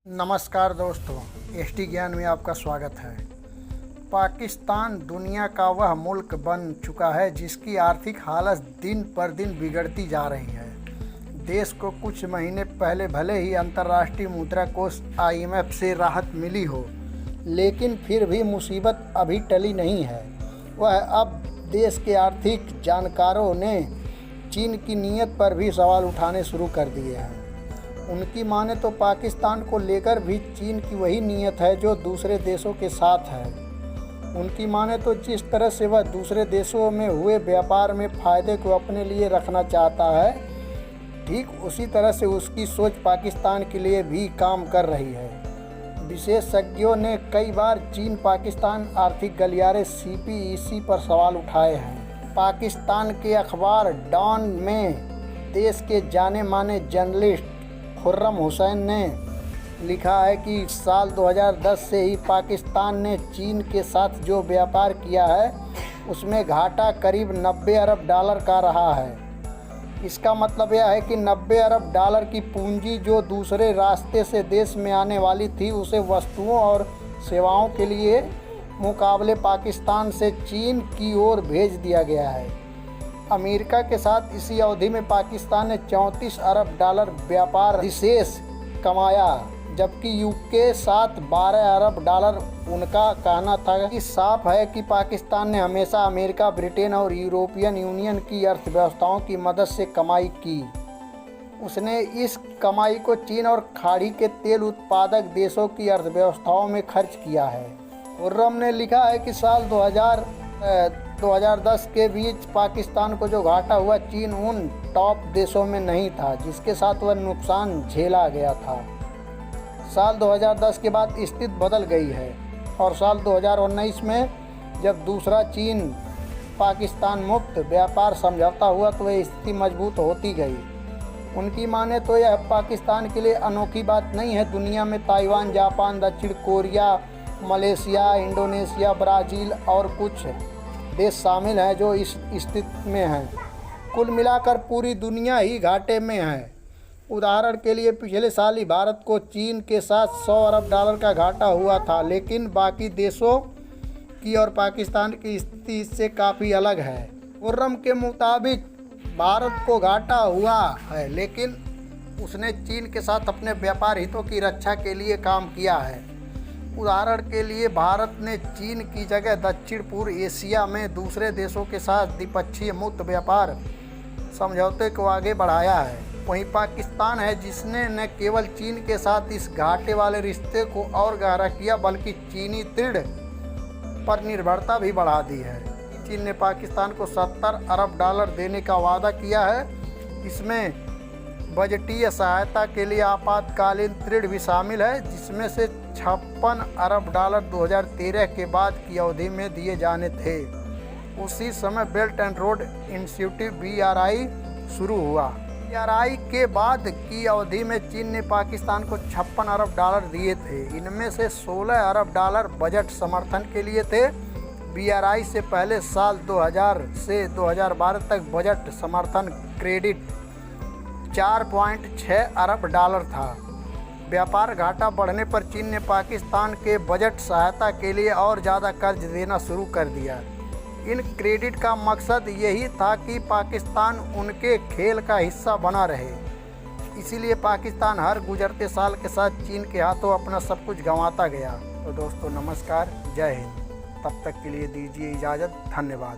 नमस्कार दोस्तों, एसटी ज्ञान में आपका स्वागत है। पाकिस्तान दुनिया का वह मुल्क बन चुका है जिसकी आर्थिक हालत दिन पर दिन बिगड़ती जा रही है। देश को कुछ महीने पहले भले ही अंतर्राष्ट्रीय मुद्रा कोष IMF से राहत मिली हो, लेकिन फिर भी मुसीबत अभी टली नहीं है। वह अब देश के आर्थिक जानकारों ने चीन की नीयत पर भी सवाल उठाने शुरू कर दिए हैं। उनकी माने तो पाकिस्तान को लेकर भी चीन की वही नीयत है जो दूसरे देशों के साथ है। उनकी माने तो जिस तरह से वह दूसरे देशों में हुए व्यापार में फ़ायदे को अपने लिए रखना चाहता है, ठीक उसी तरह से उसकी सोच पाकिस्तान के लिए भी काम कर रही है। विशेषज्ञों ने कई बार चीन पाकिस्तान आर्थिक गलियारे CPEC पर सवाल उठाए हैं। पाकिस्तान के अखबार डॉन में देश के जाने माने जर्नलिस्ट खुर्रम हुसैन ने लिखा है कि साल 2010 से ही पाकिस्तान ने चीन के साथ जो व्यापार किया है उसमें घाटा करीब 90 अरब डॉलर का रहा है। इसका मतलब यह है कि 90 अरब डॉलर की पूंजी जो दूसरे रास्ते से देश में आने वाली थी, उसे वस्तुओं और सेवाओं के लिए मुकाबले पाकिस्तान से चीन की ओर भेज दिया गया है। अमेरिका के साथ इसी अवधि में पाकिस्तान ने 34 अरब डॉलर व्यापार अधिशेष कमाया, जबकि यूके साथ 12 अरब डॉलर। उनका कहना था कि साफ है कि पाकिस्तान ने हमेशा अमेरिका, ब्रिटेन और यूरोपियन यूनियन की अर्थव्यवस्थाओं की मदद से कमाई की। उसने इस कमाई को चीन और खाड़ी के तेल उत्पादक देशों की अर्थव्यवस्थाओं में खर्च किया है। खुर्रम ने लिखा है कि साल 2010 के बीच पाकिस्तान को जो घाटा हुआ, चीन उन टॉप देशों में नहीं था जिसके साथ वह नुकसान झेला गया था। साल 2010 के बाद स्थिति बदल गई है और साल 2019 में जब दूसरा चीन पाकिस्तान मुक्त व्यापार समझौता हुआ तो वह स्थिति मजबूत होती गई। उनकी माने तो यह पाकिस्तान के लिए अनोखी बात नहीं है। दुनिया में ताइवान, जापान, दक्षिण कोरिया, मलेशिया, इंडोनेशिया, ब्राज़ील और कुछ देश शामिल हैं जो इस स्थिति में हैं। कुल मिलाकर पूरी दुनिया ही घाटे में है। उदाहरण के लिए पिछले साल ही भारत को चीन के साथ 100 अरब डॉलर का घाटा हुआ था, लेकिन बाकी देशों की और पाकिस्तान की स्थिति इससे काफ़ी अलग है। खुर्रम के मुताबिक भारत को घाटा हुआ है, लेकिन उसने चीन के साथ अपने व्यापार हितों की रक्षा के लिए काम किया है। उदाहरण के लिए भारत ने चीन की जगह दक्षिण पूर्व एशिया में दूसरे देशों के साथ द्विपक्षीय मुक्त व्यापार समझौते को आगे बढ़ाया है। वहीं पाकिस्तान है जिसने न केवल चीन के साथ इस घाटे वाले रिश्ते को और गहरा किया, बल्कि चीनी तीड़ पर निर्भरता भी बढ़ा दी है। चीन ने पाकिस्तान को 70 अरब डॉलर देने का वादा किया है। इसमें बजटीय सहायता के लिए आपातकालीन ऋण भी शामिल है, जिसमें से 56 अरब डॉलर 2013 के बाद की अवधि में दिए जाने थे। उसी समय belt and road initiative BRI शुरू हुआ। BRI के बाद की अवधि में चीन ने पाकिस्तान को 56 अरब डॉलर दिए थे। इनमें से 16 अरब डॉलर बजट समर्थन के लिए थे। BRI से पहले साल 2000 से 2012 तक बजट समर्थन क्रेडिट 4.6 अरब डॉलर था। व्यापार घाटा बढ़ने पर चीन ने पाकिस्तान के बजट सहायता के लिए और ज़्यादा कर्ज देना शुरू कर दिया। इन क्रेडिट का मकसद यही था कि पाकिस्तान उनके खेल का हिस्सा बना रहे। इसीलिए पाकिस्तान हर गुजरते साल के साथ चीन के हाथों अपना सब कुछ गंवाता गया। तो दोस्तों नमस्कार, जय हिंद। तब तक के लिए दीजिए इजाज़त। धन्यवाद।